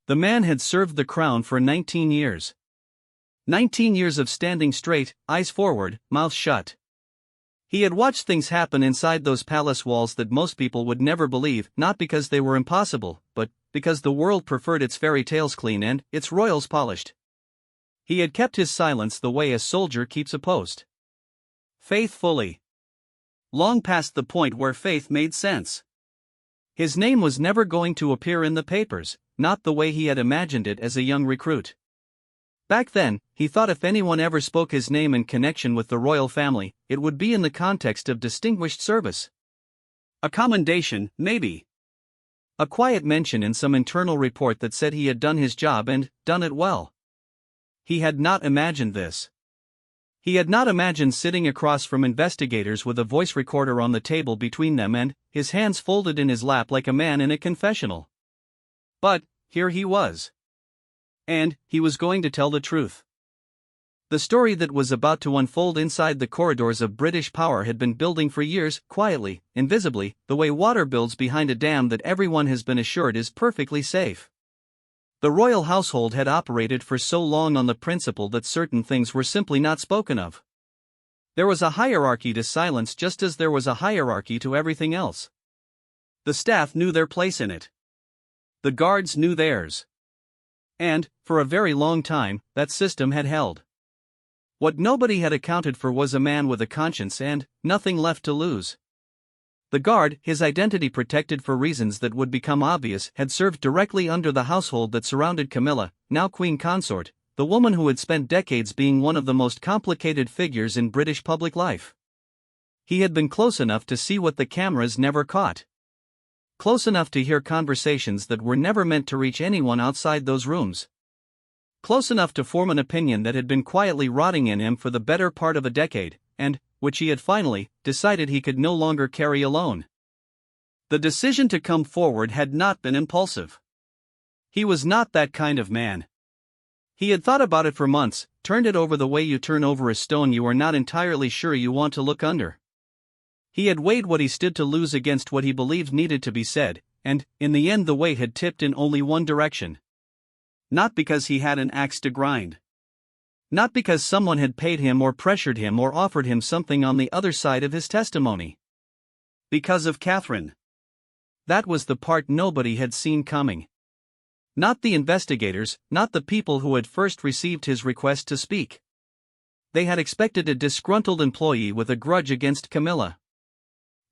The man had served the crown for 19 years. 19 years of standing straight, eyes forward, mouth shut. He had watched things happen inside those palace walls that most people would never believe, not because they were impossible, but because the world preferred its fairy tales clean and its royals polished. He had kept his silence the way a soldier keeps a post. Faithfully. Long past the point where faith made sense. His name was never going to appear in the papers, not the way he had imagined it as a young recruit. Back then, he thought if anyone ever spoke his name in connection with the royal family, it would be in the context of distinguished service. A commendation, maybe. A quiet mention in some internal report that said he had done his job and done it well. He had not imagined this. He had not imagined sitting across from investigators with a voice recorder on the table between them and his hands folded in his lap like a man in a confessional. But here he was. And he was going to tell the truth. The story that was about to unfold inside the corridors of British power had been building for years, quietly, invisibly, the way water builds behind a dam that everyone has been assured is perfectly safe. The royal household had operated for so long on the principle that certain things were simply not spoken of. There was a hierarchy to silence just as there was a hierarchy to everything else. The staff knew their place in it. The guards knew theirs. And, for a very long time, that system had held. What nobody had accounted for was a man with a conscience and nothing left to lose. The guard, his identity protected for reasons that would become obvious, had served directly under the household that surrounded Camilla, now queen consort, the woman who had spent decades being one of the most complicated figures in British public life. He had been close enough to see what the cameras never caught. Close enough to hear conversations that were never meant to reach anyone outside those rooms. Close enough to form an opinion that had been quietly rotting in him for the better part of a decade, and which he had finally decided he could no longer carry alone. The decision to come forward had not been impulsive. He was not that kind of man. He had thought about it for months, turned it over the way you turn over a stone you are not entirely sure you want to look under. He had weighed what he stood to lose against what he believed needed to be said, and, in the end, the weight had tipped in only one direction. Not because he had an axe to grind. Not because someone had paid him or pressured him or offered him something on the other side of his testimony. Because of Catherine. That was the part nobody had seen coming. Not the investigators, not the people who had first received his request to speak. They had expected a disgruntled employee with a grudge against Camilla.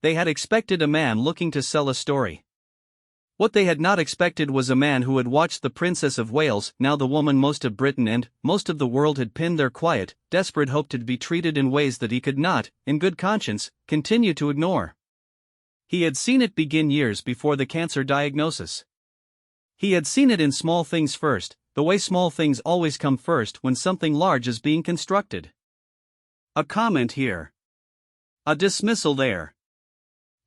They had expected a man looking to sell a story. What they had not expected was a man who had watched the Princess of Wales, now the woman most of Britain and most of the world had pinned their quiet, desperate hope to be treated in ways that he could not, in good conscience, continue to ignore. He had seen it begin years before the cancer diagnosis. He had seen it in small things first, the way small things always come first when something large is being constructed. A comment here. A dismissal there.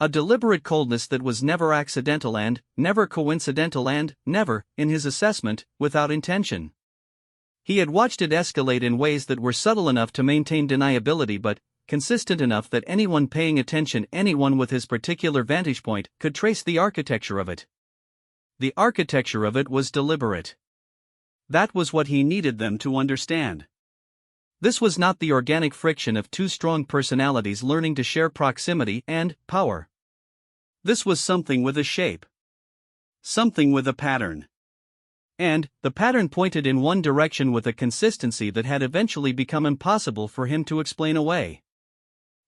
A deliberate coldness that was never accidental and never coincidental and never, in his assessment, without intention. He had watched it escalate in ways that were subtle enough to maintain deniability but consistent enough that anyone paying attention, anyone with his particular vantage point, could trace the architecture of it. The architecture of it was deliberate. That was what he needed them to understand. This was not the organic friction of two strong personalities learning to share proximity and power. This was something with a shape. Something with a pattern. And the pattern pointed in one direction with a consistency that had eventually become impossible for him to explain away.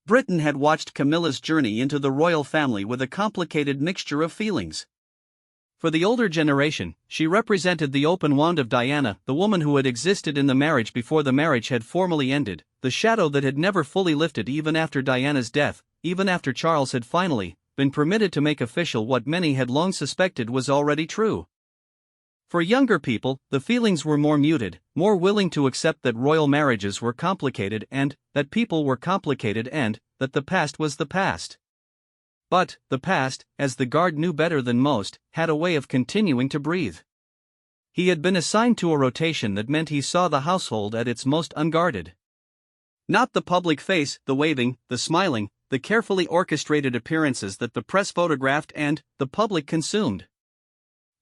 Britain had watched Camilla's journey into the royal family with a complicated mixture of feelings. For the older generation, she represented the open wound of Diana, the woman who had existed in the marriage before the marriage had formally ended, the shadow that had never fully lifted even after Diana's death, even after Charles had finally been permitted to make official what many had long suspected was already true. For younger people, the feelings were more muted, more willing to accept that royal marriages were complicated and that people were complicated and that the past was the past. But, the past, as the guard knew better than most, had a way of continuing to breathe. He had been assigned to a rotation that meant he saw the household at its most unguarded. Not the public face, the waving, the smiling, the carefully orchestrated appearances that the press photographed and the public consumed.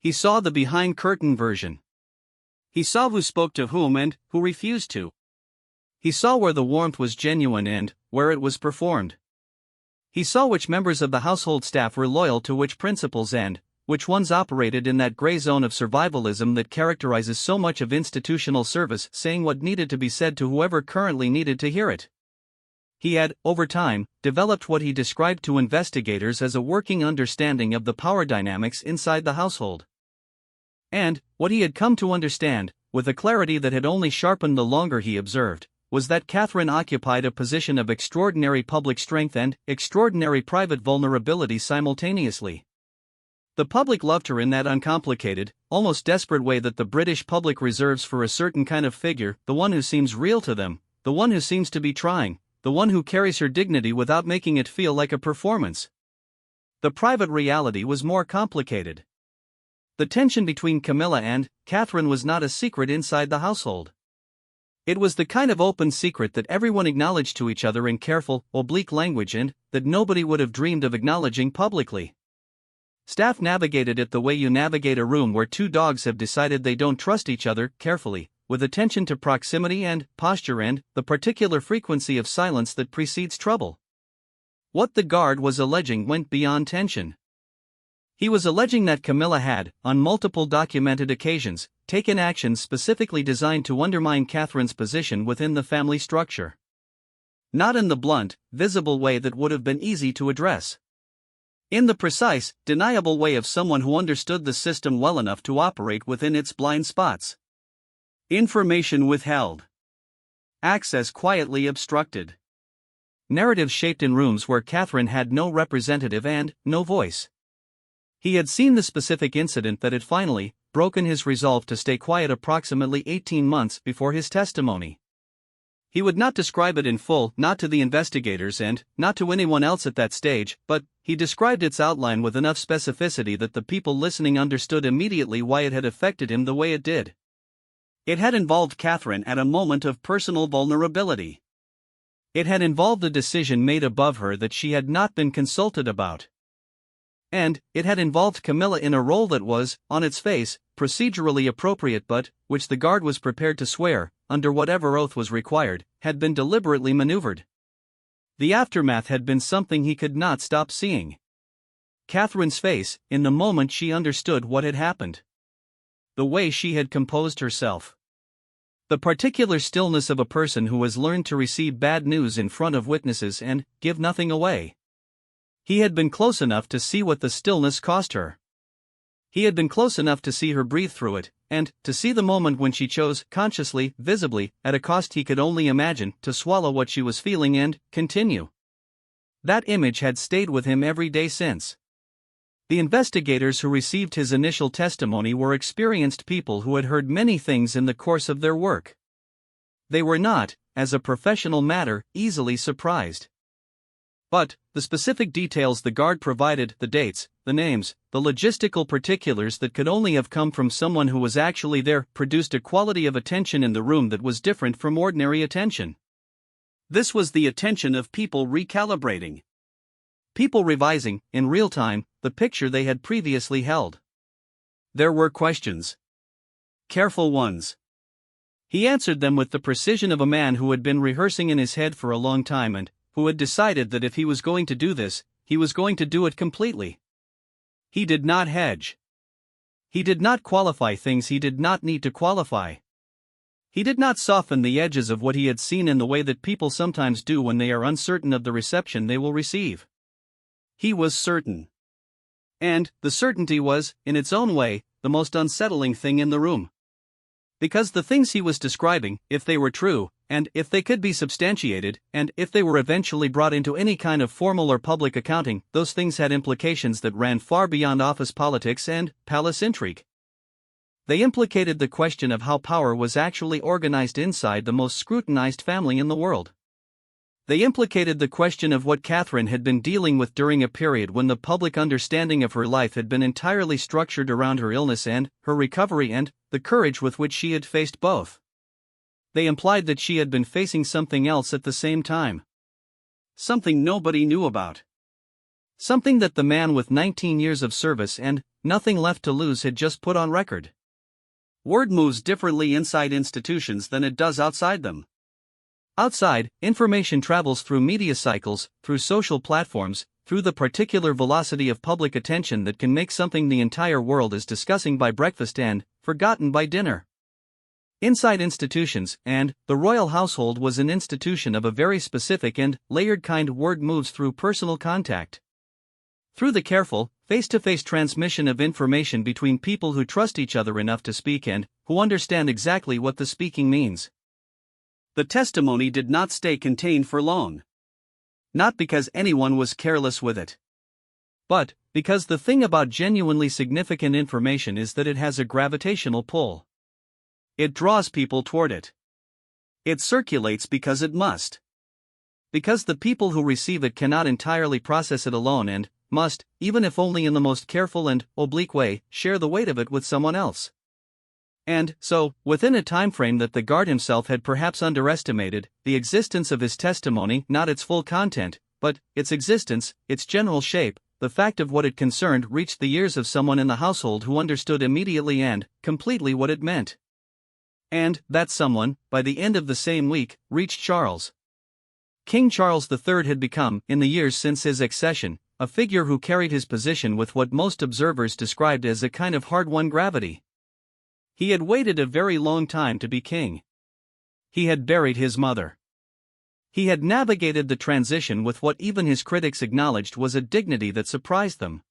He saw the behind-curtain version. He saw who spoke to whom and who refused to. He saw where the warmth was genuine and where it was performed. He saw which members of the household staff were loyal to which principles and which ones operated in that gray zone of survivalism that characterizes so much of institutional service, saying what needed to be said to whoever currently needed to hear it. He had, over time, developed what he described to investigators as a working understanding of the power dynamics inside the household. And what he had come to understand, with a clarity that had only sharpened the longer he observed, was that Catherine occupied a position of extraordinary public strength and extraordinary private vulnerability simultaneously. The public loved her in that uncomplicated, almost desperate way that the British public reserves for a certain kind of figure, the one who seems real to them, the one who seems to be trying, the one who carries her dignity without making it feel like a performance. The private reality was more complicated. The tension between Camilla and Catherine was not a secret inside the household. It was the kind of open secret that everyone acknowledged to each other in careful, oblique language and that nobody would have dreamed of acknowledging publicly. Staff navigated it the way you navigate a room where two dogs have decided they don't trust each other, carefully, with attention to proximity and posture and the particular frequency of silence that precedes trouble. What the guard was alleging went beyond tension. He was alleging that Camilla had, on multiple documented occasions, taken actions specifically designed to undermine Catherine's position within the family structure. Not in the blunt, visible way that would have been easy to address. In the precise, deniable way of someone who understood the system well enough to operate within its blind spots. Information withheld. Access quietly obstructed. Narratives shaped in rooms where Catherine had no representative and no voice. He had seen the specific incident that had finally broken his resolve to stay quiet approximately 18 months before his testimony. He would not describe it in full, not to the investigators and not to anyone else at that stage, but he described its outline with enough specificity that the people listening understood immediately why it had affected him the way it did. It had involved Catherine at a moment of personal vulnerability. It had involved a decision made above her that she had not been consulted about. And it had involved Camilla in a role that was, on its face, procedurally appropriate but, which the guard was prepared to swear, under whatever oath was required, had been deliberately maneuvered. The aftermath had been something he could not stop seeing. Catherine's face, in the moment she understood what had happened. The way she had composed herself. The particular stillness of a person who has learned to receive bad news in front of witnesses and give nothing away. He had been close enough to see what the stillness cost her. He had been close enough to see her breathe through it, and to see the moment when she chose, consciously, visibly, at a cost he could only imagine, to swallow what she was feeling and continue. That image had stayed with him every day since. The investigators who received his initial testimony were experienced people who had heard many things in the course of their work. They were not, as a professional matter, easily surprised. But the specific details the guard provided, the dates, the names, the logistical particulars that could only have come from someone who was actually there, produced a quality of attention in the room that was different from ordinary attention. This was the attention of people recalibrating. People revising, in real time, the picture they had previously held. There were questions. Careful ones. He answered them with the precision of a man who had been rehearsing in his head for a long time and who had decided that if he was going to do this, he was going to do it completely. He did not hedge. He did not qualify things he did not need to qualify. He did not soften the edges of what he had seen in the way that people sometimes do when they are uncertain of the reception they will receive. He was certain. And the certainty was, in its own way, the most unsettling thing in the room. Because the things he was describing, if they were true, and if they could be substantiated, and if they were eventually brought into any kind of formal or public accounting, those things had implications that ran far beyond office politics and palace intrigue. They implicated the question of how power was actually organized inside the most scrutinized family in the world. They implicated the question of what Catherine had been dealing with during a period when the public understanding of her life had been entirely structured around her illness and her recovery and the courage with which she had faced both. They implied that she had been facing something else at the same time. Something nobody knew about. Something that the man with 19 years of service and nothing left to lose had just put on record. Word moves differently inside institutions than it does outside them. Outside, information travels through media cycles, through social platforms, through the particular velocity of public attention that can make something the entire world is discussing by breakfast and forgotten by dinner. Inside institutions, and the royal household was an institution of a very specific and layered kind. Word moves through personal contact. Through the careful, face-to-face transmission of information between people who trust each other enough to speak and who understand exactly what the speaking means. The testimony did not stay contained for long. Not because anyone was careless with it, but because the thing about genuinely significant information is that it has a gravitational pull. It draws people toward it. It circulates because it must. Because the people who receive it cannot entirely process it alone and must, even if only in the most careful and oblique way, share the weight of it with someone else. And so, within a time frame that the guard himself had perhaps underestimated, the existence of his testimony, not its full content, but its existence, its general shape, the fact of what it concerned, reached the ears of someone in the household who understood immediately and completely what it meant. And that someone, by the end of the same week, reached Charles. King Charles III had become, in the years since his accession, a figure who carried his position with what most observers described as a kind of hard-won gravity. He had waited a very long time to be king. He had buried his mother. He had navigated the transition with what even his critics acknowledged was a dignity that surprised them.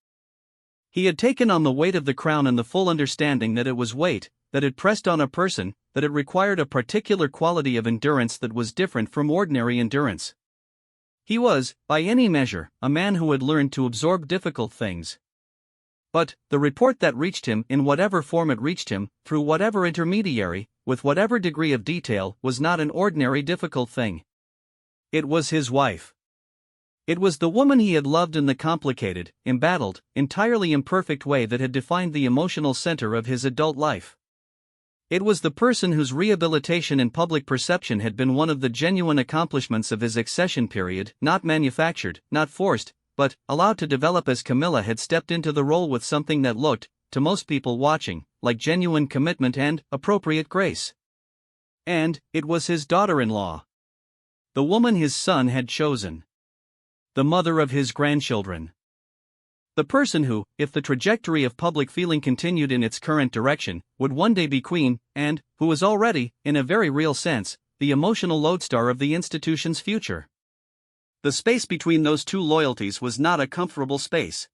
He had taken on the weight of the crown in the full understanding that it was weight, that it pressed on a person, that it required a particular quality of endurance that was different from ordinary endurance. He was, by any measure, a man who had learned to absorb difficult things. But the report that reached him, in whatever form it reached him, through whatever intermediary, with whatever degree of detail, was not an ordinary difficult thing. It was his wife. It was the woman he had loved in the complicated, embattled, entirely imperfect way that had defined the emotional center of his adult life. It was the person whose rehabilitation in public perception had been one of the genuine accomplishments of his accession period, not manufactured, not forced, but allowed to develop as Camilla had stepped into the role with something that looked, to most people watching, like genuine commitment and appropriate grace. And it was his daughter-in-law. The woman his son had chosen. The mother of his grandchildren. The person who, if the trajectory of public feeling continued in its current direction, would one day be queen, and who was already, in a very real sense, the emotional lodestar of the institution's future. The space between those two loyalties was not a comfortable space.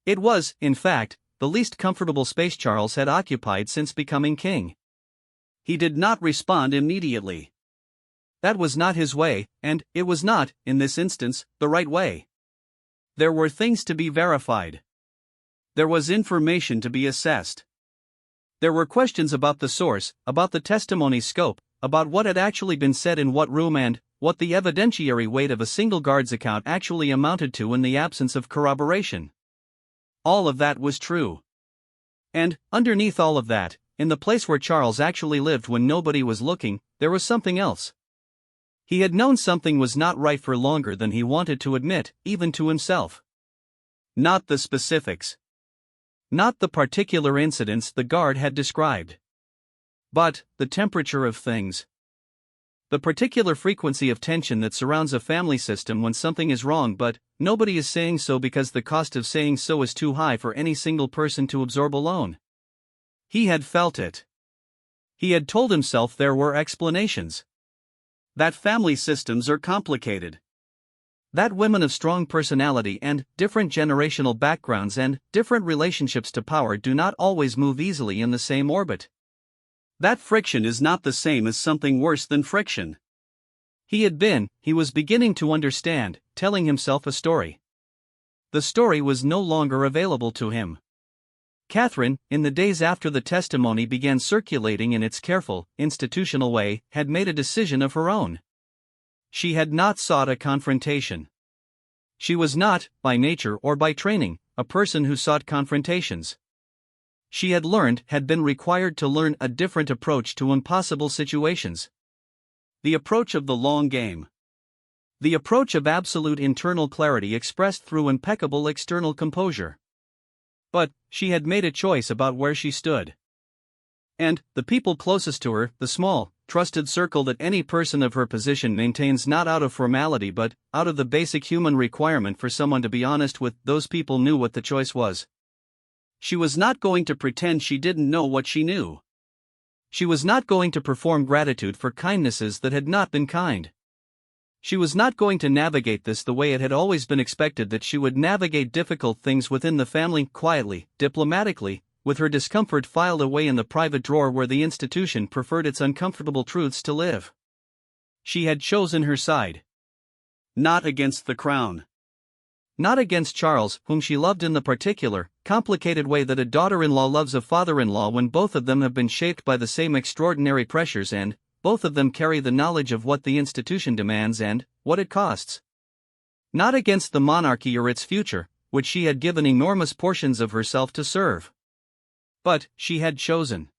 It was, in fact, the least comfortable space Charles had occupied since becoming king. He did not respond immediately. That was not his way, and it was not, in this instance, the right way. There were things to be verified. There was information to be assessed. There were questions about the source, about the testimony's scope, about what had actually been said in what room and what the evidentiary weight of a single guard's account actually amounted to in the absence of corroboration. All of that was true. And, underneath all of that, in the place where Charles actually lived when nobody was looking, there was something else. He had known something was not right for longer than he wanted to admit, even to himself. Not the specifics. Not the particular incidents the guard had described. But the temperature of things. The particular frequency of tension that surrounds a family system when something is wrong, but nobody is saying so because the cost of saying so is too high for any single person to absorb alone. He had felt it. He had told himself there were explanations. That family systems are complicated. That women of strong personality and different generational backgrounds and different relationships to power do not always move easily in the same orbit. That friction is not the same as something worse than friction. He was beginning to understand, telling himself a story. The story was no longer available to him. Catherine, in the days after the testimony began circulating in its careful, institutional way, had made a decision of her own. She had not sought a confrontation. She was not, by nature or by training, a person who sought confrontations. She had been required to learn a different approach to impossible situations. The approach of the long game. The approach of absolute internal clarity expressed through impeccable external composure. But she had made a choice about where she stood. And the people closest to her, the small, trusted circle that any person of her position maintains not out of formality but out of the basic human requirement for someone to be honest with, those people knew what the choice was. She was not going to pretend she didn't know what she knew. She was not going to perform gratitude for kindnesses that had not been kind. She was not going to navigate this the way it had always been expected that she would navigate difficult things within the family, quietly, diplomatically, with her discomfort filed away in the private drawer where the institution preferred its uncomfortable truths to live. She had chosen her side. Not against the crown. Not against Charles, whom she loved in the particular, complicated way that a daughter-in-law loves a father-in-law when both of them have been shaped by the same extraordinary pressures and both of them carry the knowledge of what the institution demands and what it costs. Not against the monarchy or its future, which she had given enormous portions of herself to serve. But she had chosen.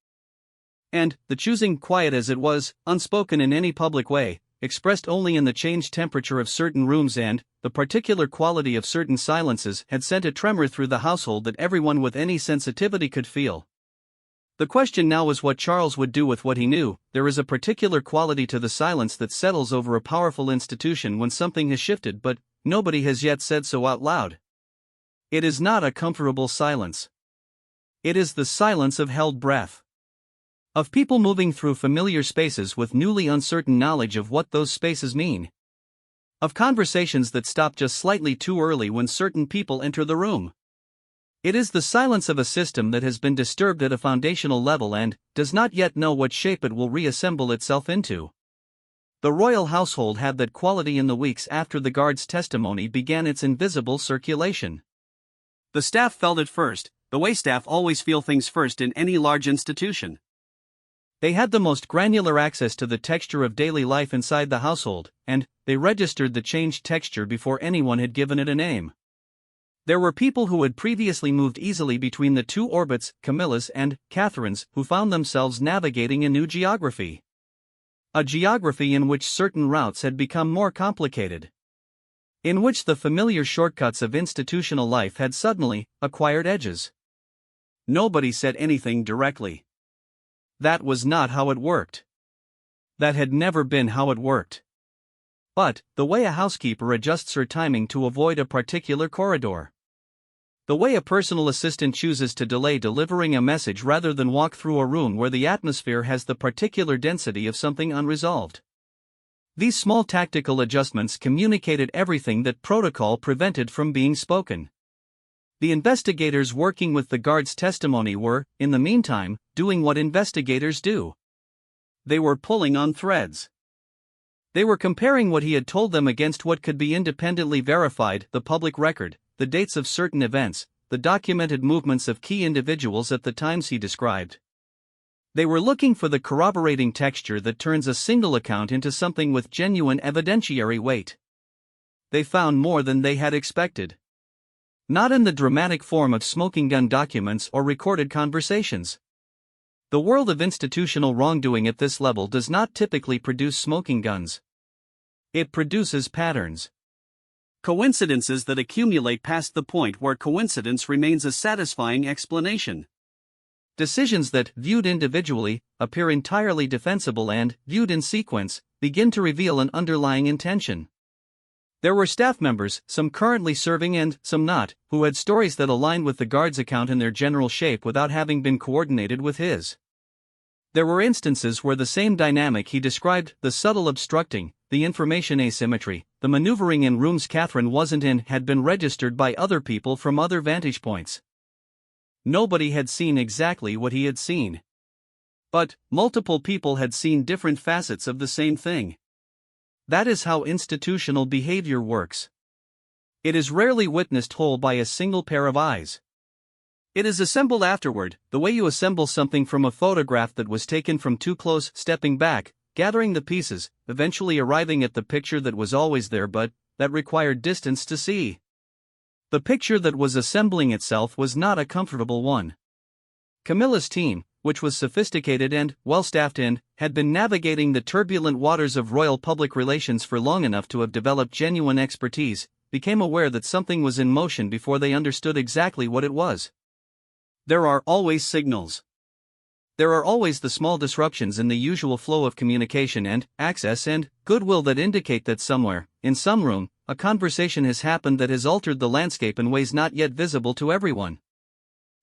And the choosing, quiet as it was, unspoken in any public way, expressed only in the changed temperature of certain rooms and the particular quality of certain silences, had sent a tremor through the household that everyone with any sensitivity could feel. The question now was what Charles would do with what he knew. There is a particular quality to the silence that settles over a powerful institution when something has shifted, but nobody has yet said so out loud. It is not a comfortable silence. It is the silence of held breath. Of people moving through familiar spaces with newly uncertain knowledge of what those spaces mean. Of conversations that stop just slightly too early when certain people enter the room. It is the silence of a system that has been disturbed at a foundational level and does not yet know what shape it will reassemble itself into. The royal household had that quality in the weeks after the guard's testimony began its invisible circulation. The staff felt it first, the way staff always feel things first in any large institution. They had the most granular access to the texture of daily life inside the household, and they registered the changed texture before anyone had given it a name. There were people who had previously moved easily between the two orbits, Camilla's and Catherine's, who found themselves navigating a new geography. A geography in which certain routes had become more complicated. In which the familiar shortcuts of institutional life had suddenly acquired edges. Nobody said anything directly. That was not how it worked. That had never been how it worked. But the way a housekeeper adjusts her timing to avoid a particular corridor. The way a personal assistant chooses to delay delivering a message rather than walk through a room where the atmosphere has the particular density of something unresolved. These small tactical adjustments communicated everything that protocol prevented from being spoken. The investigators working with the guard's testimony were, in the meantime, doing what investigators do. They were pulling on threads. They were comparing what he had told them against what could be independently verified, the public record, the dates of certain events, the documented movements of key individuals at the times he described. They were looking for the corroborating texture that turns a single account into something with genuine evidentiary weight. They found more than they had expected. Not in the dramatic form of smoking gun documents or recorded conversations. The world of institutional wrongdoing at this level does not typically produce smoking guns. It produces patterns. Coincidences that accumulate past the point where coincidence remains a satisfying explanation. Decisions that, viewed individually, appear entirely defensible and, viewed in sequence, begin to reveal an underlying intention. There were staff members, some currently serving and some not, who had stories that aligned with the guard's account in their general shape without having been coordinated with his. There were instances where the same dynamic he described, the subtle obstructing, the information asymmetry, the maneuvering in rooms Catherine wasn't in, had been registered by other people from other vantage points. Nobody had seen exactly what he had seen. But multiple people had seen different facets of the same thing. That is how institutional behavior works. It is rarely witnessed whole by a single pair of eyes. It is assembled afterward, the way you assemble something from a photograph that was taken from too close, stepping back, gathering the pieces, eventually arriving at the picture that was always there but that required distance to see. The picture that was assembling itself was not a comfortable one. Camilla's team, which was sophisticated and well-staffed and had been navigating the turbulent waters of royal public relations for long enough to have developed genuine expertise, became aware that something was in motion before they understood exactly what it was. There are always signals. There are always the small disruptions in the usual flow of communication and access and goodwill that indicate that somewhere, in some room, a conversation has happened that has altered the landscape in ways not yet visible to everyone.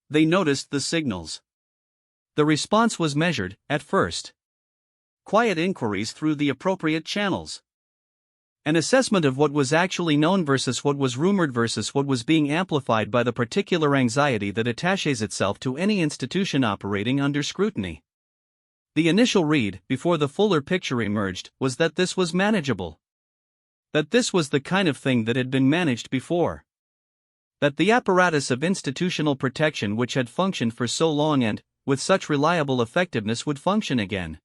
They noticed the signals. The response was measured, at first. Quiet inquiries through the appropriate channels. An assessment of what was actually known versus what was rumored versus what was being amplified by the particular anxiety that attaches itself to any institution operating under scrutiny. The initial read, before the fuller picture emerged, was that this was manageable. That this was the kind of thing that had been managed before. That the apparatus of institutional protection which had functioned for so long and, with such reliable effectiveness, would function again.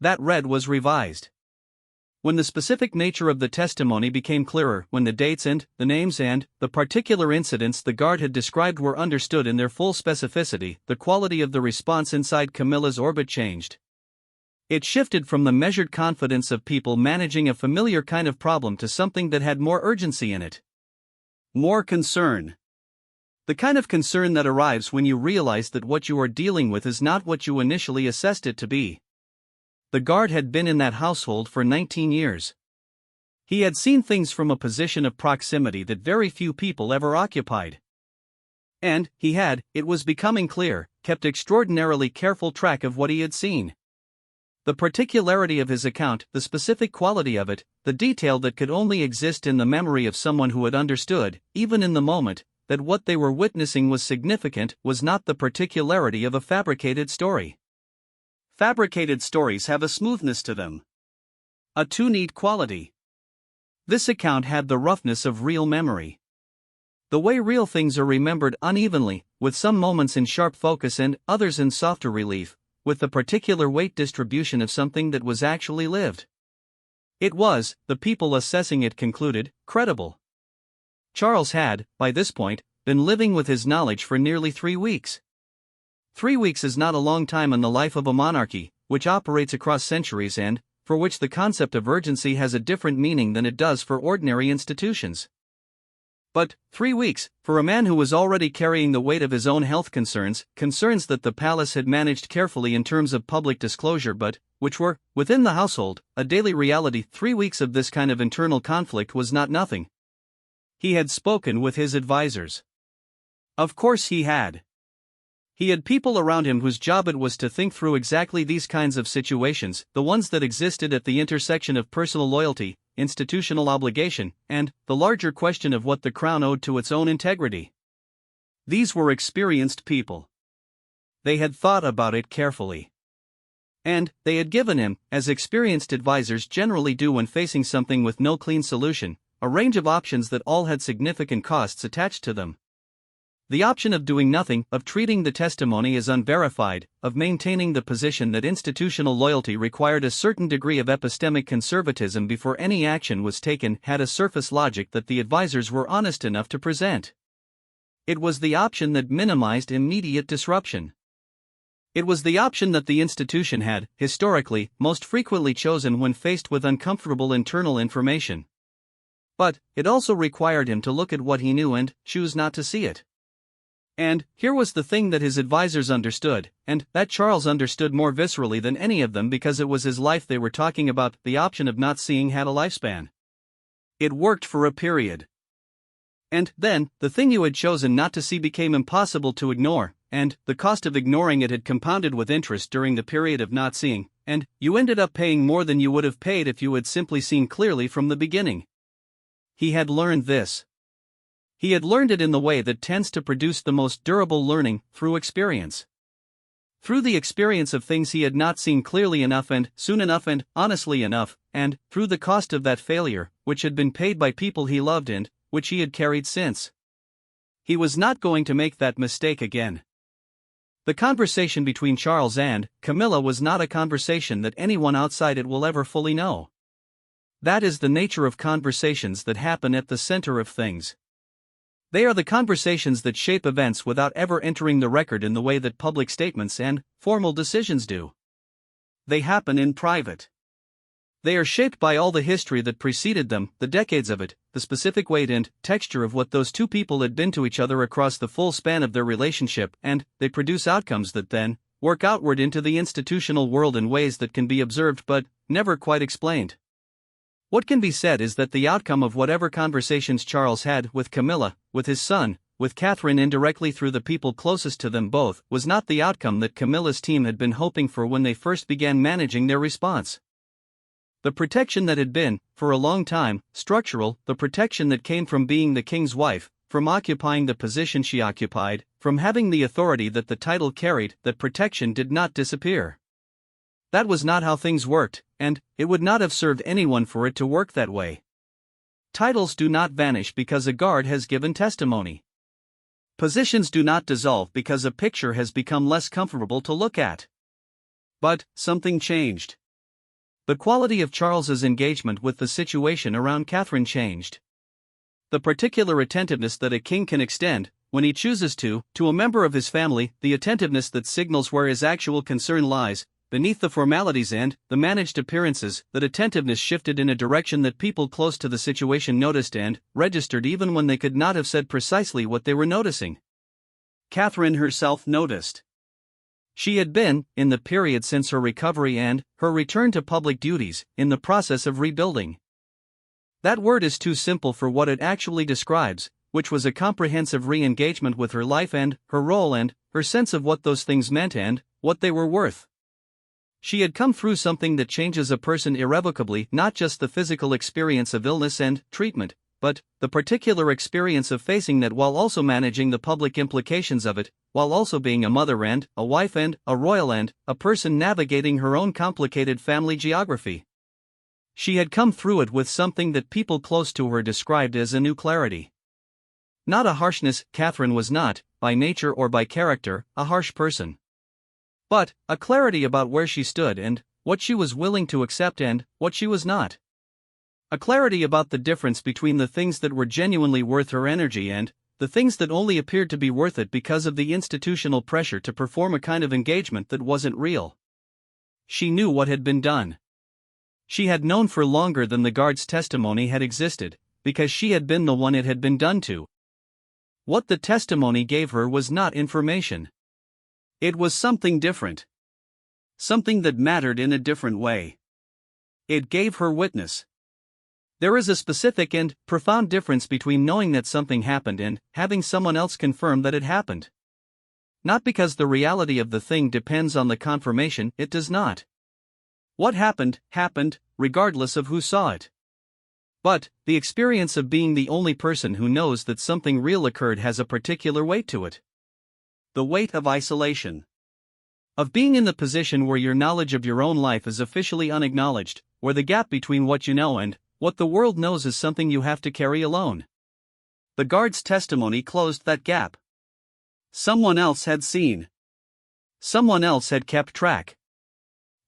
That read was revised. When the specific nature of the testimony became clearer, when the dates and the names and the particular incidents the guard had described were understood in their full specificity, the quality of the response inside Camilla's orbit changed. It shifted from the measured confidence of people managing a familiar kind of problem to something that had more urgency in it. More concern. The kind of concern that arrives when you realize that what you are dealing with is not what you initially assessed it to be. The guard had been in that household for 19 years. He had seen things from a position of proximity that very few people ever occupied. And he had, it was becoming clear, kept extraordinarily careful track of what he had seen. The particularity of his account, the specific quality of it, the detail that could only exist in the memory of someone who had understood, even in the moment, that what they were witnessing was significant, was not the particularity of a fabricated story. Fabricated stories have a smoothness to them. A too neat quality. This account had the roughness of real memory. The way real things are remembered unevenly, with some moments in sharp focus and others in softer relief, with the particular weight distribution of something that was actually lived. It was, the people assessing it concluded, credible. Charles had, by this point, been living with his knowledge for nearly 3 weeks. 3 weeks is not a long time in the life of a monarchy, which operates across centuries and, for which the concept of urgency has a different meaning than it does for ordinary institutions. But 3 weeks, for a man who was already carrying the weight of his own health concerns, concerns that the palace had managed carefully in terms of public disclosure but, which were, within the household, a daily reality, 3 weeks of this kind of internal conflict was not nothing. He had spoken with his advisors. Of course he had. He had people around him whose job it was to think through exactly these kinds of situations, the ones that existed at the intersection of personal loyalty, institutional obligation, and the larger question of what the crown owed to its own integrity. These were experienced people. They had thought about it carefully. And they had given him, as experienced advisors generally do when facing something with no clean solution, a range of options that all had significant costs attached to them. The option of doing nothing, of treating the testimony as unverified, of maintaining the position that institutional loyalty required a certain degree of epistemic conservatism before any action was taken, had a surface logic that the advisors were honest enough to present. It was the option that minimized immediate disruption. It was the option that the institution had, historically, most frequently chosen when faced with uncomfortable internal information. But it also required him to look at what he knew and choose not to see it. And here was the thing that his advisors understood, and that Charles understood more viscerally than any of them because it was his life they were talking about. The option of not seeing had a lifespan. It worked for a period. And then, the thing you had chosen not to see became impossible to ignore, and the cost of ignoring it had compounded with interest during the period of not seeing, and you ended up paying more than you would have paid if you had simply seen clearly from the beginning. He had learned this. He had learned it in the way that tends to produce the most durable learning, through experience. Through the experience of things he had not seen clearly enough and soon enough and honestly enough, and through the cost of that failure, which had been paid by people he loved and which he had carried since. He was not going to make that mistake again. The conversation between Charles and Camilla was not a conversation that anyone outside it will ever fully know. That is the nature of conversations that happen at the center of things. They are the conversations that shape events without ever entering the record in the way that public statements and formal decisions do. They happen in private. They are shaped by all the history that preceded them, the decades of it, the specific weight and texture of what those two people had been to each other across the full span of their relationship, and they produce outcomes that then work outward into the institutional world in ways that can be observed but never quite explained. What can be said is that the outcome of whatever conversations Charles had with Camilla, with his son, with Catherine indirectly through the people closest to them both, was not the outcome that Camilla's team had been hoping for when they first began managing their response. The protection that had been, for a long time, structural, the protection that came from being the king's wife, from occupying the position she occupied, from having the authority that the title carried, that protection did not disappear. That was not how things worked, and it would not have served anyone for it to work that way. Titles do not vanish because a guard has given testimony. Positions do not dissolve because a picture has become less comfortable to look at. But something changed. The quality of Charles's engagement with the situation around Catherine changed. The particular attentiveness that a king can extend, when he chooses to a member of his family, the attentiveness that signals where his actual concern lies, beneath the formalities and the managed appearances, that attentiveness shifted in a direction that people close to the situation noticed and registered even when they could not have said precisely what they were noticing. Catherine herself noticed. She had been, in the period since her recovery and her return to public duties, in the process of rebuilding. That word is too simple for what it actually describes, which was a comprehensive re-engagement with her life and her role and her sense of what those things meant and what they were worth. She had come through something that changes a person irrevocably, not just the physical experience of illness and treatment, but the particular experience of facing that while also managing the public implications of it, while also being a mother and a wife and a royal and a person navigating her own complicated family geography. She had come through it with something that people close to her described as a new clarity. Not a harshness. Catherine was not, by nature or by character, a harsh person. But a clarity about where she stood and what she was willing to accept and what she was not. A clarity about the difference between the things that were genuinely worth her energy and the things that only appeared to be worth it because of the institutional pressure to perform a kind of engagement that wasn't real. She knew what had been done. She had known for longer than the guard's testimony had existed, because she had been the one it had been done to. What the testimony gave her was not information. It was something different. Something that mattered in a different way. It gave her witness. There is a specific and profound difference between knowing that something happened and having someone else confirm that it happened. Not because the reality of the thing depends on the confirmation, it does not. What happened, happened, regardless of who saw it. But the experience of being the only person who knows that something real occurred has a particular weight to it. The weight of isolation. Of being in the position where your knowledge of your own life is officially unacknowledged, where the gap between what you know and what the world knows is something you have to carry alone. The guard's testimony closed that gap. Someone else had seen. Someone else had kept track.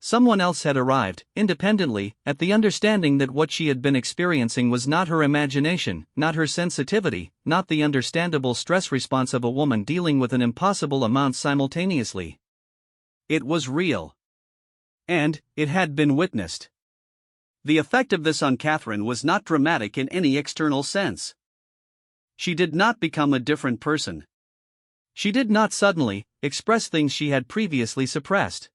Someone else had arrived, independently, at the understanding that what she had been experiencing was not her imagination, not her sensitivity, not the understandable stress response of a woman dealing with an impossible amount simultaneously. It was real. And it had been witnessed. The effect of this on Catherine was not dramatic in any external sense. She did not become a different person. She did not suddenly express things she had previously suppressed.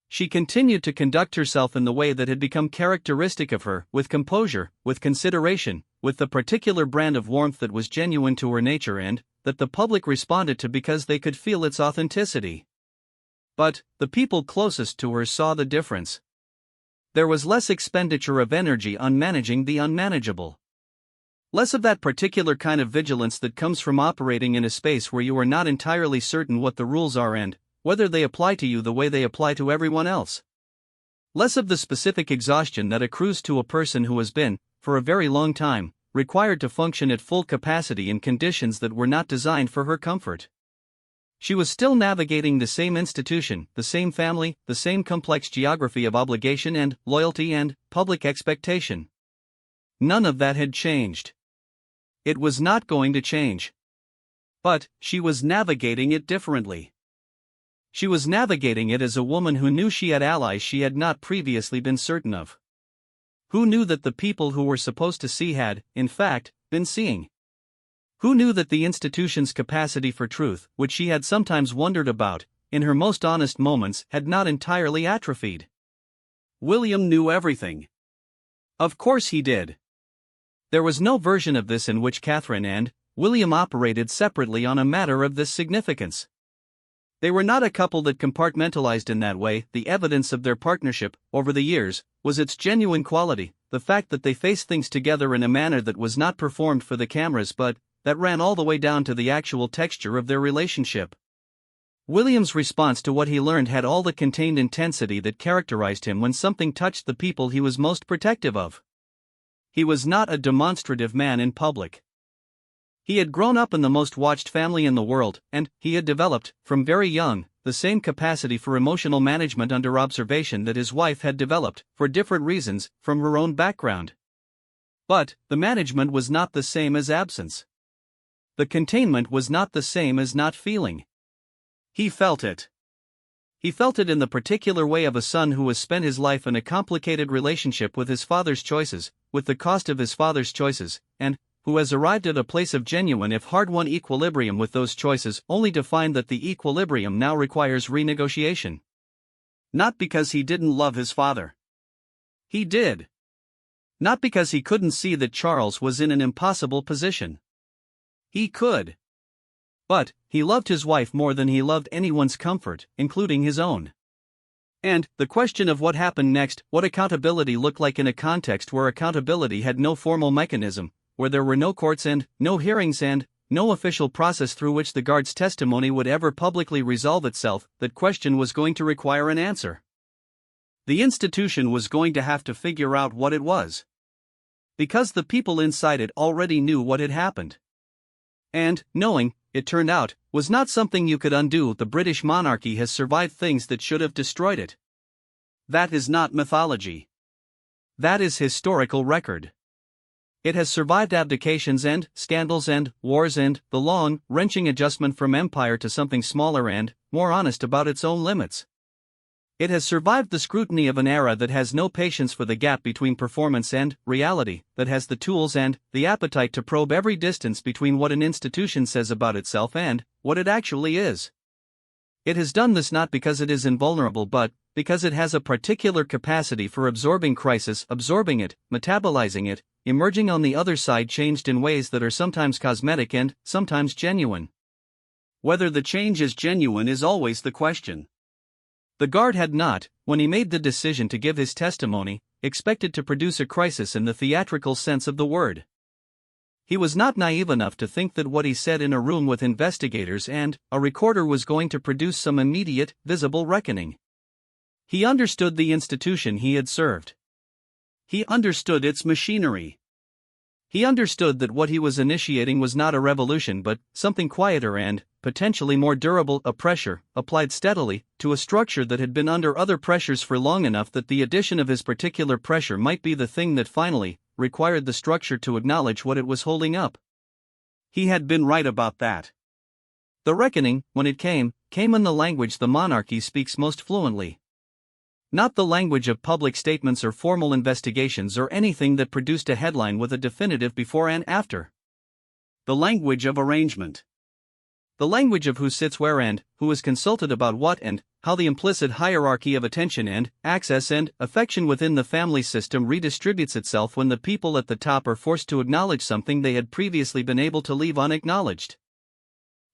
She continued to conduct herself in the way that had become characteristic of her, with composure, with consideration, with the particular brand of warmth that was genuine to her nature and that the public responded to because they could feel its authenticity. But the people closest to her saw the difference. There was less expenditure of energy on managing the unmanageable. Less of that particular kind of vigilance that comes from operating in a space where you are not entirely certain what the rules are and whether they apply to you the way they apply to everyone else. Less of the specific exhaustion that accrues to a person who has been, for a very long time, required to function at full capacity in conditions that were not designed for her comfort. She was still navigating the same institution, the same family, the same complex geography of obligation and loyalty and public expectation. None of that had changed. It was not going to change. But she was navigating it differently. She was navigating it as a woman who knew she had allies she had not previously been certain of. Who knew that the people who were supposed to see had, in fact, been seeing? Who knew that the institution's capacity for truth, which she had sometimes wondered about, in her most honest moments, had not entirely atrophied? William knew everything. Of course he did. There was no version of this in which Catherine and William operated separately on a matter of this significance. They were not a couple that compartmentalized in that way. The evidence of their partnership, over the years, was its genuine quality, the fact that they faced things together in a manner that was not performed for the cameras but that ran all the way down to the actual texture of their relationship. William's response to what he learned had all the contained intensity that characterized him when something touched the people he was most protective of. He was not a demonstrative man in public. He had grown up in the most watched family in the world, and he had developed, from very young, the same capacity for emotional management under observation that his wife had developed, for different reasons, from her own background. But the management was not the same as absence. The containment was not the same as not feeling. He felt it. He felt it in the particular way of a son who has spent his life in a complicated relationship with his father's choices, with the cost of his father's choices, and who has arrived at a place of genuine if hard-won equilibrium with those choices only to find that the equilibrium now requires renegotiation. Not because he didn't love his father. He did. Not because he couldn't see that Charles was in an impossible position. He could. But he loved his wife more than he loved anyone's comfort, including his own. And the question of what happened next, what accountability looked like in a context where accountability had no formal mechanism, where there were no courts and no hearings and no official process through which the guard's testimony would ever publicly resolve itself, that question was going to require an answer. The institution was going to have to figure out what it was. Because the people inside it already knew what had happened. And, knowing, it turned out, was not something you could undo. The British monarchy has survived things that should have destroyed it. That is not mythology. That is historical record. It has survived abdications and scandals and wars and the long, wrenching adjustment from empire to something smaller and more honest about its own limits. It has survived the scrutiny of an era that has no patience for the gap between performance and reality, that has the tools and the appetite to probe every distance between what an institution says about itself and what it actually is. It has done this not because it is invulnerable but because it has a particular capacity for absorbing crisis, absorbing it, metabolizing it, emerging on the other side changed in ways that are sometimes cosmetic and sometimes genuine. Whether the change is genuine is always the question. The guard had not, when he made the decision to give his testimony, expected to produce a crisis in the theatrical sense of the word. He was not naive enough to think that what he said in a room with investigators and a recorder was going to produce some immediate, visible reckoning. He understood the institution he had served. He understood its machinery. He understood that what he was initiating was not a revolution but something quieter and, potentially more durable, a pressure, applied steadily, to a structure that had been under other pressures for long enough that the addition of his particular pressure might be the thing that finally required the structure to acknowledge what it was holding up. He had been right about that. The reckoning, when it came in the language the monarchy speaks most fluently. Not the language of public statements or formal investigations or anything that produced a headline with a definitive before and after. The language of arrangement. The language of who sits where and who is consulted about what and how the implicit hierarchy of attention and access and affection within the family system redistributes itself when the people at the top are forced to acknowledge something they had previously been able to leave unacknowledged.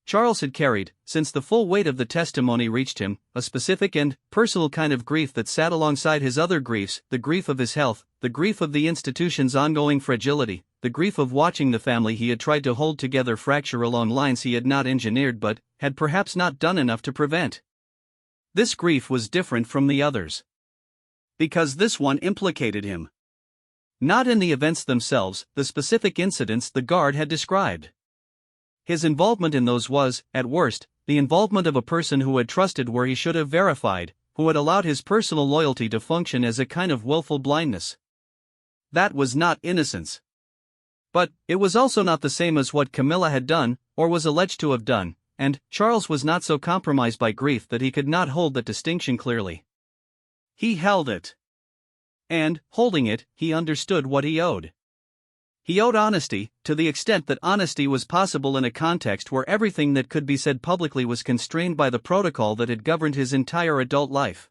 Charles had carried, since the full weight of the testimony reached him, a specific and personal kind of grief that sat alongside his other griefs, the grief of his health, the grief of the institution's ongoing fragility, the grief of watching the family he had tried to hold together fracture along lines he had not engineered but had perhaps not done enough to prevent. This grief was different from the others. Because this one implicated him. Not in the events themselves, the specific incidents the guard had described. His involvement in those was, at worst, the involvement of a person who had trusted where he should have verified, who had allowed his personal loyalty to function as a kind of willful blindness. That was not innocence. But it was also not the same as what Camilla had done, or was alleged to have done, and Charles was not so compromised by grief that he could not hold that distinction clearly. He held it. And, holding it, he understood what he owed. He owed honesty, to the extent that honesty was possible in a context where everything that could be said publicly was constrained by the protocol that had governed his entire adult life.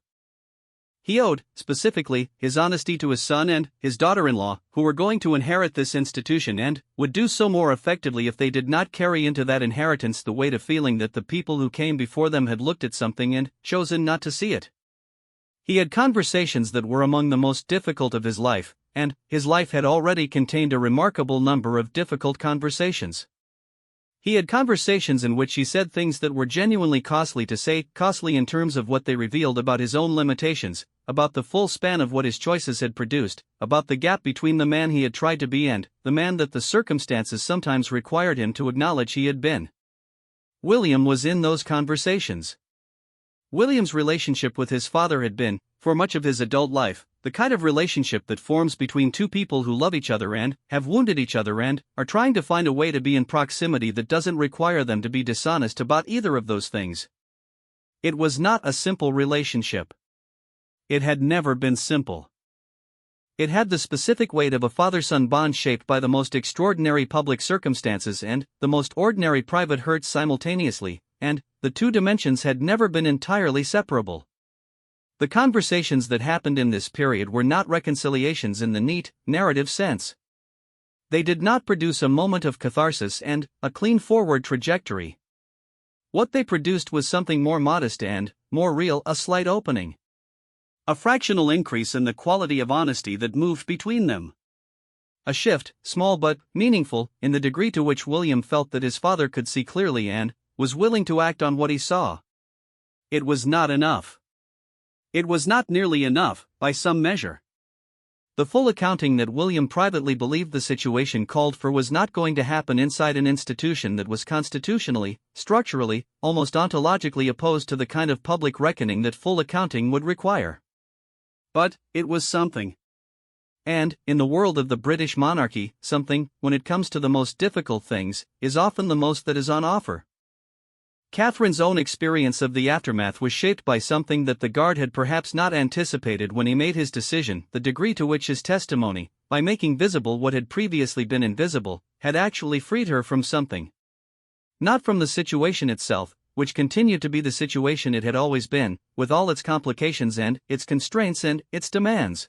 He owed, specifically, his honesty to his son and his daughter-in-law, who were going to inherit this institution and would do so more effectively if they did not carry into that inheritance the weight of feeling that the people who came before them had looked at something and chosen not to see it. He had conversations that were among the most difficult of his life, and his life had already contained a remarkable number of difficult conversations. He had conversations in which he said things that were genuinely costly to say, costly in terms of what they revealed about his own limitations, about the full span of what his choices had produced, about the gap between the man he had tried to be and the man that the circumstances sometimes required him to acknowledge he had been. William was in those conversations. William's relationship with his father had been, for much of his adult life, the kind of relationship that forms between two people who love each other and have wounded each other and are trying to find a way to be in proximity that doesn't require them to be dishonest about either of those things. It was not a simple relationship. It had never been simple. It had the specific weight of a father-son bond shaped by the most extraordinary public circumstances and the most ordinary private hurts simultaneously, and the two dimensions had never been entirely separable. The conversations that happened in this period were not reconciliations in the neat, narrative sense. They did not produce a moment of catharsis and a clean forward trajectory. What they produced was something more modest and more real, a slight opening. A fractional increase in the quality of honesty that moved between them. A shift, small but meaningful, in the degree to which William felt that his father could see clearly and was willing to act on what he saw. It was not enough. It was not nearly enough, by some measure. The full accounting that William privately believed the situation called for was not going to happen inside an institution that was constitutionally, structurally, almost ontologically opposed to the kind of public reckoning that full accounting would require. But it was something. And, in the world of the British monarchy, something, when it comes to the most difficult things, is often the most that is on offer. Catherine's own experience of the aftermath was shaped by something that the guard had perhaps not anticipated when he made his decision, the degree to which his testimony, by making visible what had previously been invisible, had actually freed her from something. Not from the situation itself, which continued to be the situation it had always been, with all its complications and its constraints and its demands.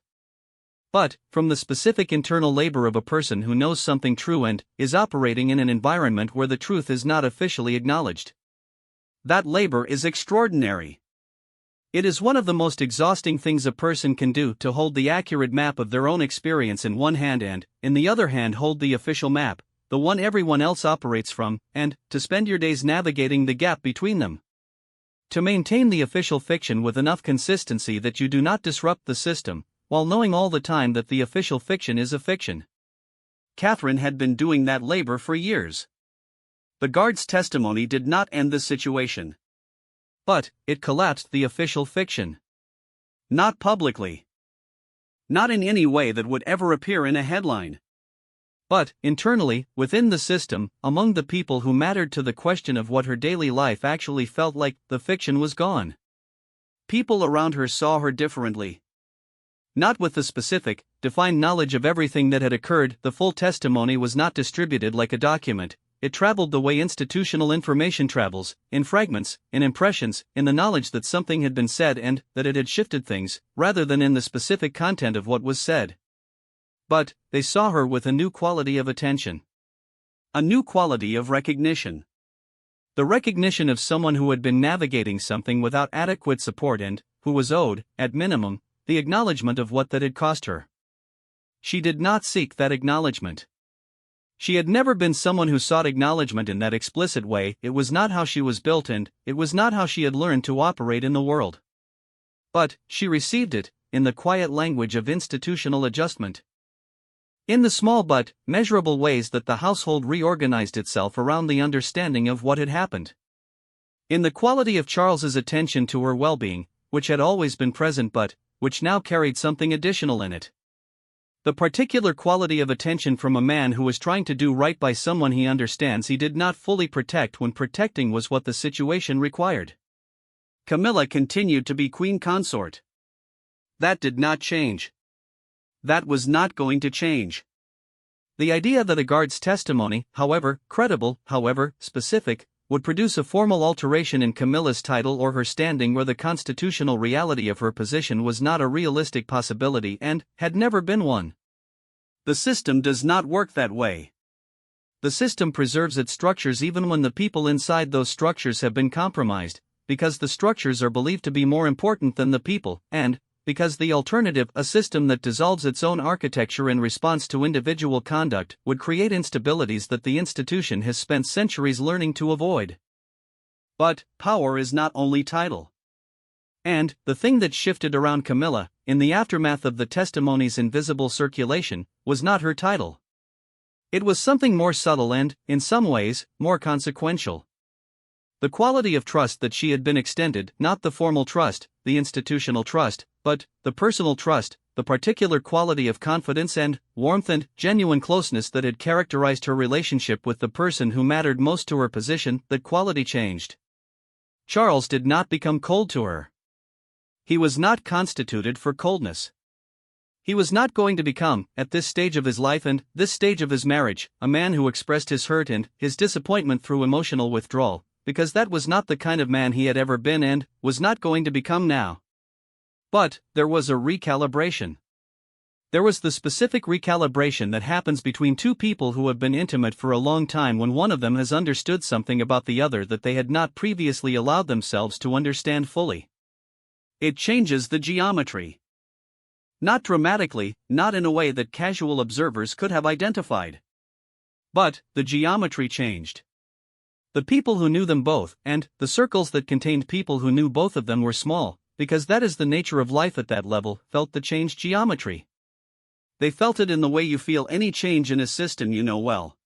But from the specific internal labor of a person who knows something true and is operating in an environment where the truth is not officially acknowledged. That labor is extraordinary. It is one of the most exhausting things a person can do to hold the accurate map of their own experience in one hand and, in the other hand, hold the official map, the one everyone else operates from, and to spend your days navigating the gap between them. To maintain the official fiction with enough consistency that you do not disrupt the system, while knowing all the time that the official fiction is a fiction. Catherine had been doing that labor for years. The guard's testimony did not end the situation. But it collapsed the official fiction. Not publicly. Not in any way that would ever appear in a headline. But, internally, within the system, among the people who mattered to the question of what her daily life actually felt like, the fiction was gone. People around her saw her differently. Not with the specific, defined knowledge of everything that had occurred, the full testimony was not distributed like a document. It traveled the way institutional information travels, in fragments, in impressions, in the knowledge that something had been said and that it had shifted things, rather than in the specific content of what was said. But they saw her with a new quality of attention. A new quality of recognition. The recognition of someone who had been navigating something without adequate support and who was owed, at minimum, the acknowledgement of what that had cost her. She did not seek that acknowledgement. She had never been someone who sought acknowledgement in that explicit way. It was not how she was built and it was not how she had learned to operate in the world. But she received it, in the quiet language of institutional adjustment. In the small but measurable ways that the household reorganized itself around the understanding of what had happened. In the quality of Charles's attention to her well-being, which had always been present but which now carried something additional in it. The particular quality of attention from a man who was trying to do right by someone he understands he did not fully protect when protecting was what the situation required. Camilla continued to be queen consort. That did not change. That was not going to change. The idea that a guard's testimony, however credible, however specific, would produce a formal alteration in Camilla's title or her standing where the constitutional reality of her position was not a realistic possibility and had never been one. The system does not work that way. The system preserves its structures even when the people inside those structures have been compromised, because the structures are believed to be more important than the people, and because the alternative, a system that dissolves its own architecture in response to individual conduct, would create instabilities that the institution has spent centuries learning to avoid. But power is not only title. And the thing that shifted around Camilla, in the aftermath of the testimony's invisible circulation, was not her title. It was something more subtle and, in some ways, more consequential. The quality of trust that she had been extended, not the formal trust, the institutional trust, but the personal trust, the particular quality of confidence and warmth and genuine closeness that had characterized her relationship with the person who mattered most to her position, that quality changed. Charles did not become cold to her. He was not constituted for coldness. He was not going to become, at this stage of his life and this stage of his marriage, a man who expressed his hurt and his disappointment through emotional withdrawal, because that was not the kind of man he had ever been and was not going to become now. But there was a recalibration. There was the specific recalibration that happens between two people who have been intimate for a long time when one of them has understood something about the other that they had not previously allowed themselves to understand fully. It changes the geometry. Not dramatically, not in a way that casual observers could have identified. But the geometry changed. The people who knew them both, and the circles that contained people who knew both of them were small, because that is the nature of life at that level, felt the changed geometry. They felt it in the way you feel any change in a system you know well.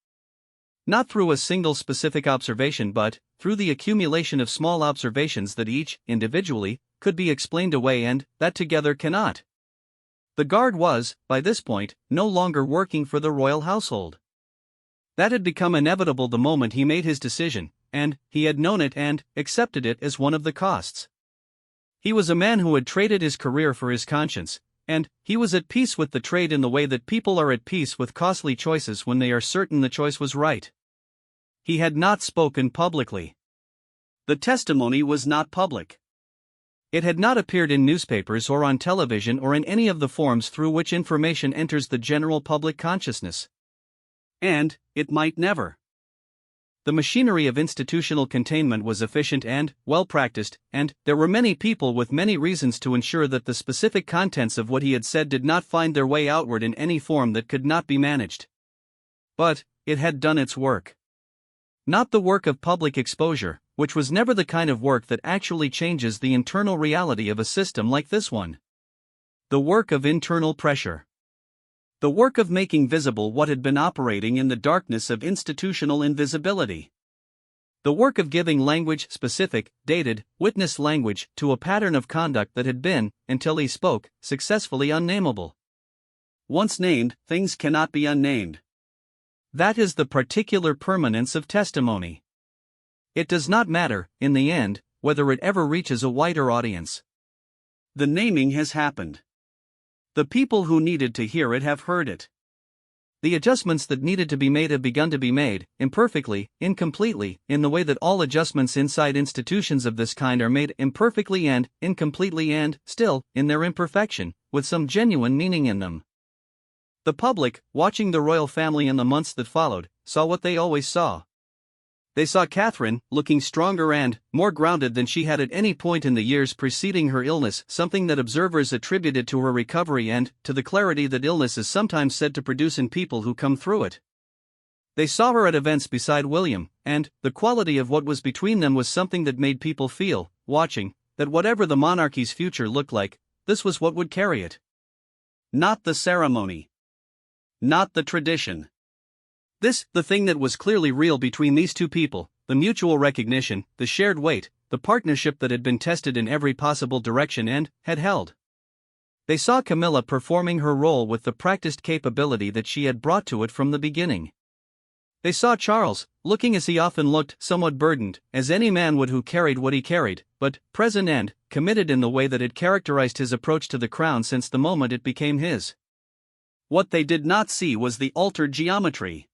Not through a single specific observation but through the accumulation of small observations that each, individually, could be explained away and that together cannot. The guard was, by this point, no longer working for the royal household. That had become inevitable the moment he made his decision, and he had known it and accepted it as one of the costs. He was a man who had traded his career for his conscience, and he was at peace with the trade in the way that people are at peace with costly choices when they are certain the choice was right. He had not spoken publicly. The testimony was not public. It had not appeared in newspapers or on television or in any of the forms through which information enters the general public consciousness. And it might never. The machinery of institutional containment was efficient and well-practiced, and there were many people with many reasons to ensure that the specific contents of what he had said did not find their way outward in any form that could not be managed. But it had done its work. Not the work of public exposure, which was never the kind of work that actually changes the internal reality of a system like this one. The work of internal pressure. The work of making visible what had been operating in the darkness of institutional invisibility. The work of giving language, specific, dated, witness language, to a pattern of conduct that had been, until he spoke, successfully unnameable. Once named, things cannot be unnamed. That is the particular permanence of testimony. It does not matter, in the end, whether it ever reaches a wider audience. The naming has happened. The people who needed to hear it have heard it. The adjustments that needed to be made have begun to be made, imperfectly, incompletely, in the way that all adjustments inside institutions of this kind are made imperfectly and incompletely and, still, in their imperfection, with some genuine meaning in them. The public, watching the royal family in the months that followed, saw what they always saw. They saw Catherine, looking stronger and more grounded than she had at any point in the years preceding her illness, something that observers attributed to her recovery and to the clarity that illness is sometimes said to produce in people who come through it. They saw her at events beside William, and the quality of what was between them was something that made people feel, watching, that whatever the monarchy's future looked like, this was what would carry it. Not the ceremony. Not the tradition. This, the thing that was clearly real between these two people, the mutual recognition, the shared weight, the partnership that had been tested in every possible direction and had held. They saw Camilla performing her role with the practiced capability that she had brought to it from the beginning. They saw Charles, looking as he often looked, somewhat burdened, as any man would who carried what he carried, but present and committed in the way that had characterized his approach to the crown since the moment it became his. What they did not see was the altered geometry.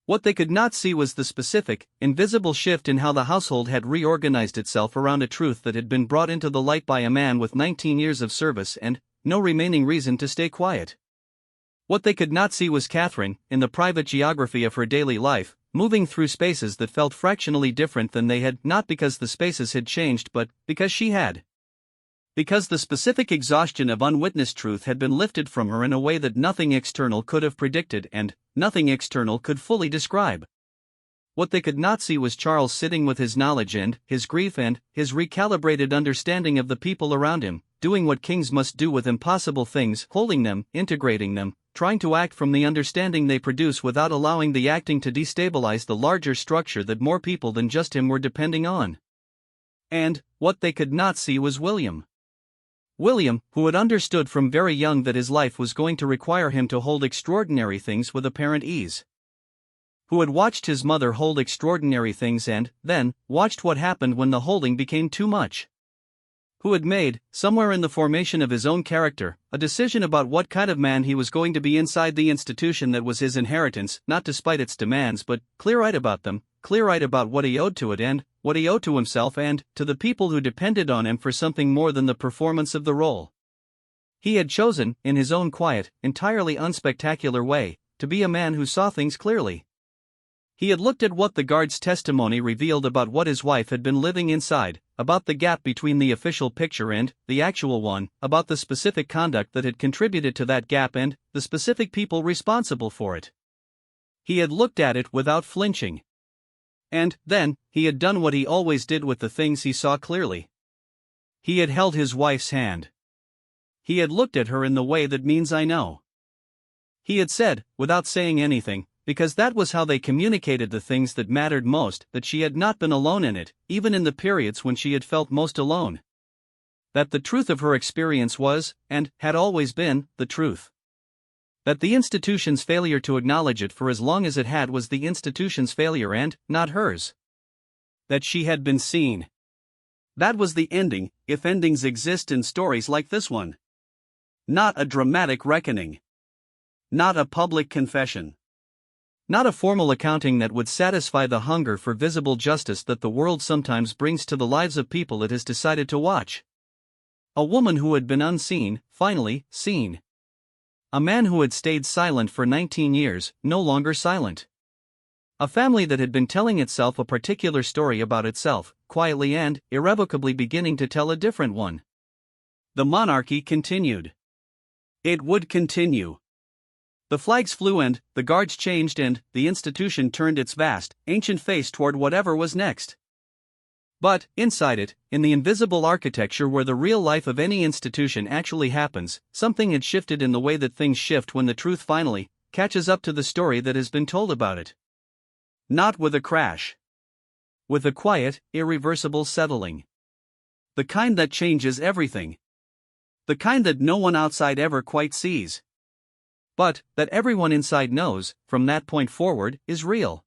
What they could not see was the specific, invisible shift in how the household had reorganized itself around a truth that had been brought into the light by a man with 19 years of service and no remaining reason to stay quiet. What they could not see was Catherine, in the private geography of her daily life, moving through spaces that felt fractionally different than they had, not because the spaces had changed but because she had. Because the specific exhaustion of unwitnessed truth had been lifted from her in a way that nothing external could have predicted and nothing external could fully describe. What they could not see was Charles sitting with his knowledge and his grief and his recalibrated understanding of the people around him, doing what kings must do with impossible things, holding them, integrating them, trying to act from the understanding they produce without allowing the acting to destabilize the larger structure that more people than just him were depending on. And what they could not see was William. William, who had understood from very young that his life was going to require him to hold extraordinary things with apparent ease. Who had watched his mother hold extraordinary things and, then, watched what happened when the holding became too much. Who had made, somewhere in the formation of his own character, a decision about what kind of man he was going to be inside the institution that was his inheritance, not despite its demands but clear-eyed about them, clear-eyed about what he owed to it and what he owed to himself and to the people who depended on him for something more than the performance of the role. He had chosen, in his own quiet, entirely unspectacular way, to be a man who saw things clearly. He had looked at what the guard's testimony revealed about what his wife had been living inside, about the gap between the official picture and the actual one, about the specific conduct that had contributed to that gap and the specific people responsible for it. He had looked at it without flinching. And, then, he had done what he always did with the things he saw clearly. He had held his wife's hand. He had looked at her in the way that means I know. He had said, without saying anything, because that was how they communicated the things that mattered most, that she had not been alone in it, even in the periods when she had felt most alone. That the truth of her experience was, and had always been, the truth. That the institution's failure to acknowledge it for as long as it had was the institution's failure and not hers. That she had been seen. That was the ending, if endings exist in stories like this one. Not a dramatic reckoning. Not a public confession. Not a formal accounting that would satisfy the hunger for visible justice that the world sometimes brings to the lives of people it has decided to watch. A woman who had been unseen, finally, seen. A man who had stayed silent for 19 years, no longer silent. A family that had been telling itself a particular story about itself, quietly and irrevocably beginning to tell a different one. The monarchy continued. It would continue. The flags flew and the guards changed and the institution turned its vast, ancient face toward whatever was next. But, inside it, in the invisible architecture where the real life of any institution actually happens, something had shifted in the way that things shift when the truth finally catches up to the story that has been told about it. Not with a crash. With a quiet, irreversible settling. The kind that changes everything. The kind that no one outside ever quite sees. But that everyone inside knows, from that point forward, is real.